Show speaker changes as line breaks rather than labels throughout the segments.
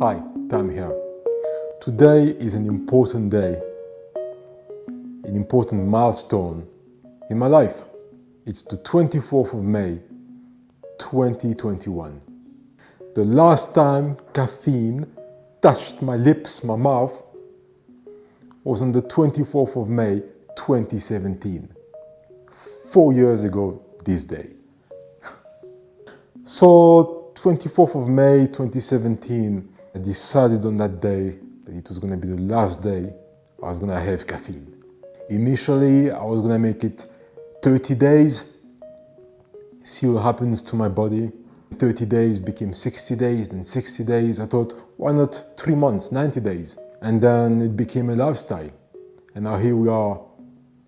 Hi, Tam here. Today is an important day, an important milestone in my life. It's the 24th of May, 2021. The last time caffeine touched my lips, my mouth, was on the 24th of May, 2017. 4 years ago this day. So, 24th of May, 2017, I decided on that day that it was going to be the last day I was going to have caffeine. Initially, I was going to make it 30 days, see what happens to my body. 30 days became 60 days, then 60 days. I thought, why not 3 months, 90 days? And then it became a lifestyle. And now here we are,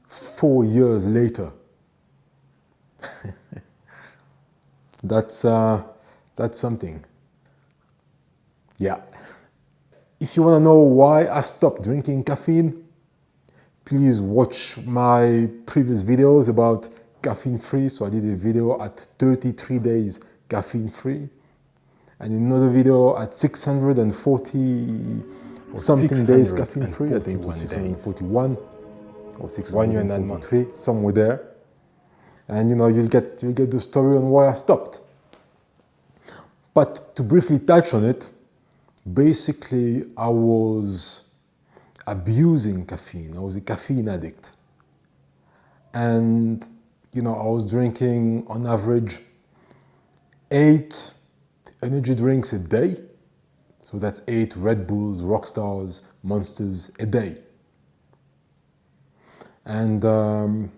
4 years later. That's something. Yeah. If you want to know why I stopped drinking caffeine, please watch my previous videos about caffeine-free. So I did a video at 33 days caffeine-free, and another video at 640 something days caffeine-free. I think it was 641 or 643, somewhere there. And you'll get the story on why I stopped. But to briefly touch on it, basically I was abusing caffeine. I was a caffeine addict. And I was drinking on average 8 energy drinks a day. So that's 8 Red Bulls, Rockstars, Monsters a day. And the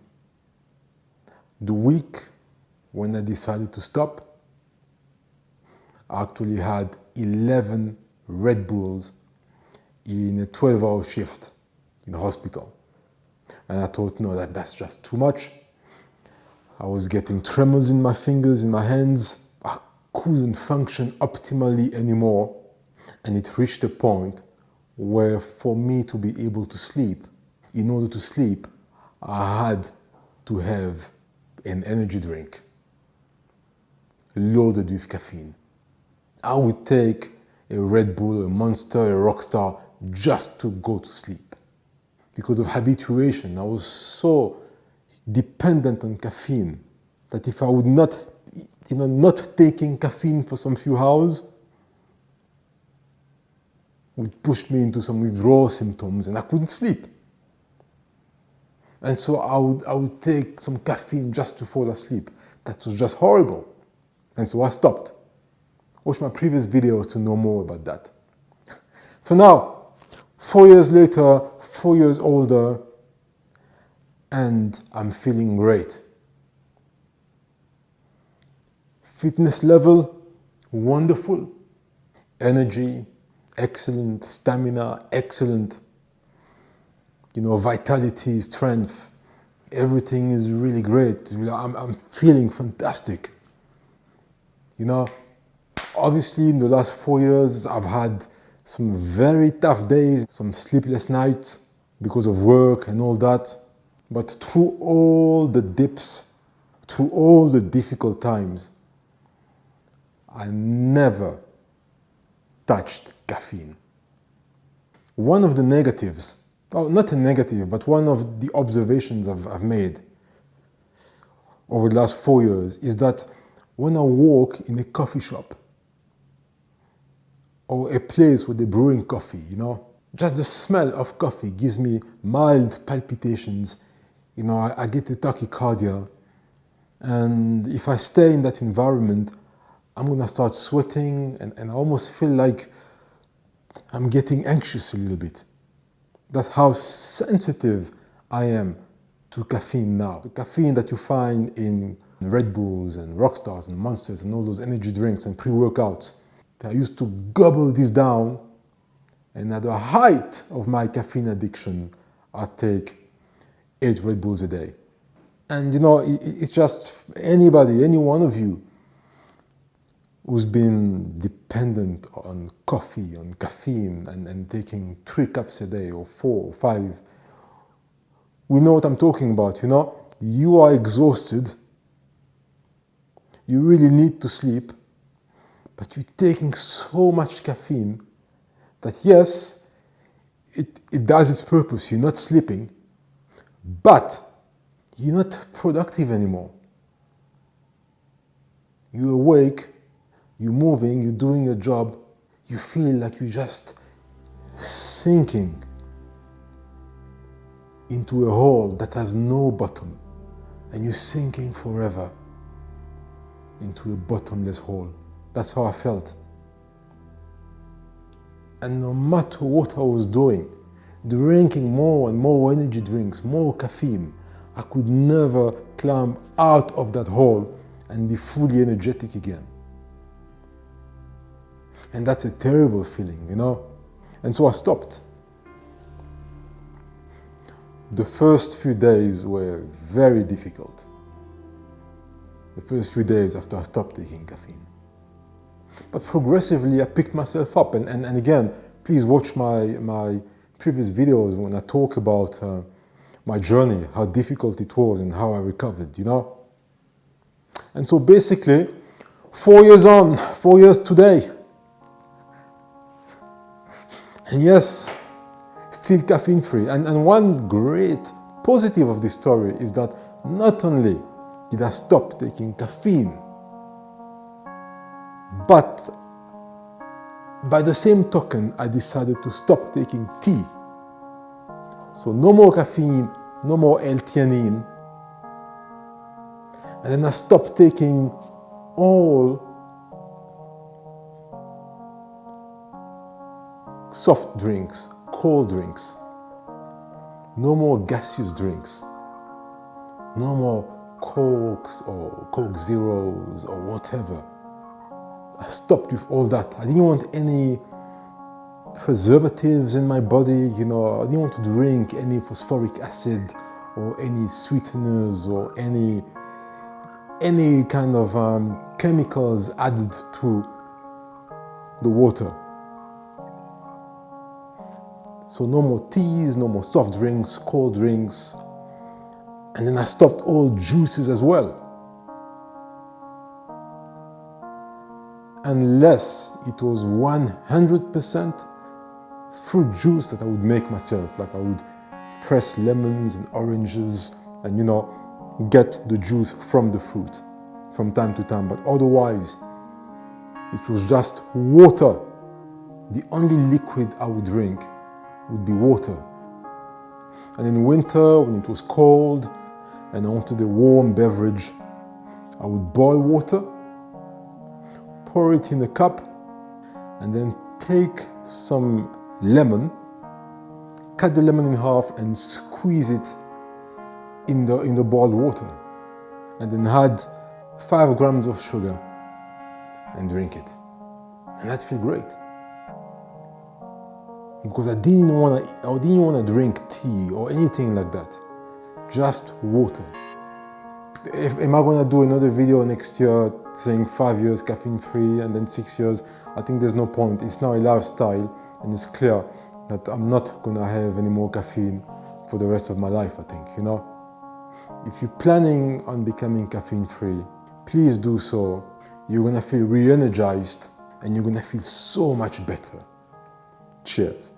week when I decided to stop, I actually had 11 Red Bulls in a 12-hour shift in the hospital. And I thought, no, that's just too much. I was getting tremors in my fingers, in my hands. I couldn't function optimally anymore. And it reached a point where for me to be able to sleep, in order to sleep, I had to have an energy drink loaded with caffeine. I would take a Red Bull, a Monster, a Rockstar just to go to sleep. Because of habituation, I was so dependent on caffeine that if I would not taking caffeine for some few hours would push me into some withdrawal symptoms and I couldn't sleep. And so I would take some caffeine just to fall asleep. That was just horrible. And so I stopped. Watch my previous videos to know more about that. So now, 4 years later, 4 years older, and I'm feeling great. Fitness level, wonderful. Energy, excellent. Stamina, excellent. Vitality, strength, everything is really great. I'm feeling fantastic. Obviously in the last 4 years, I've had some very tough days, some sleepless nights because of work and all that. But through all the dips, through all the difficult times, I never touched caffeine. One of the negatives, not a negative, but one of the observations I've made over the last 4 years is that when I walk in a coffee shop or a place where they're brewing coffee, just the smell of coffee gives me mild palpitations. I get a tachycardia. And if I stay in that environment, I'm going to start sweating and I almost feel like I'm getting anxious a little bit. That's how sensitive I am to caffeine now. The caffeine that you find in Red Bulls and Rockstars and Monsters and all those energy drinks and pre-workouts. I used to gobble this down, and at the height of my caffeine addiction, I'd take 8 Red Bulls a day. And it's just anybody, any one of you who's been dependent on coffee, on caffeine, and taking 3 cups a day, or 4 or 5, we know what I'm talking about, You are exhausted, you really need to sleep, but you're taking so much caffeine that yes, it does its purpose. You're not sleeping, but you're not productive anymore. You're awake, you're moving, you're doing your job, you feel like you're just sinking into a hole that has no bottom, and you're sinking forever into a bottomless hole. That's how I felt. And no matter what I was doing, drinking more and more energy drinks, more caffeine, I could never climb out of that hole and be fully energetic again. And that's a terrible feeling, you know? And so I stopped. The first few days were very difficult. The first few days after I stopped taking caffeine. But progressively I picked myself up. And again, please watch my previous videos when I talk about my journey, how difficult it was and how I recovered, you know? And so basically, 4 years on, 4 years today. And yes, still caffeine free. And one great positive of this story is that not only did I stop taking caffeine, but by the same token, I decided to stop taking tea. So no more caffeine, no more L-theanine. And then I stopped taking all soft drinks, cold drinks. No more gaseous drinks. No more Cokes or Coke Zeros or whatever. I stopped with all that. I didn't want any preservatives in my body, you know. I didn't want to drink any phosphoric acid or any sweeteners or any kind of chemicals added to the water. So no more teas, no more soft drinks, cold drinks. And then I stopped all juices as well. Unless it was 100% fruit juice that I would make myself. Like I would press lemons and oranges and, you know, get the juice from the fruit from time to time. But otherwise, it was just water. The only liquid I would drink would be water. And in winter, when it was cold and I wanted a warm beverage, I would boil water, pour it in a cup, and then take some lemon, cut the lemon in half and squeeze it in the boiled water. And then add 5 grams of sugar and drink it. And that felt great. Because I didn't want to drink tea or anything like that. Just water. Am I going to do another video next year saying 5 years caffeine free and then 6 years? I think there's no point. It's now a lifestyle and it's clear that I'm not going to have any more caffeine for the rest of my life, I think, you know. If you're planning on becoming caffeine free, please do so. You're going to feel re-energized and you're going to feel so much better. Cheers.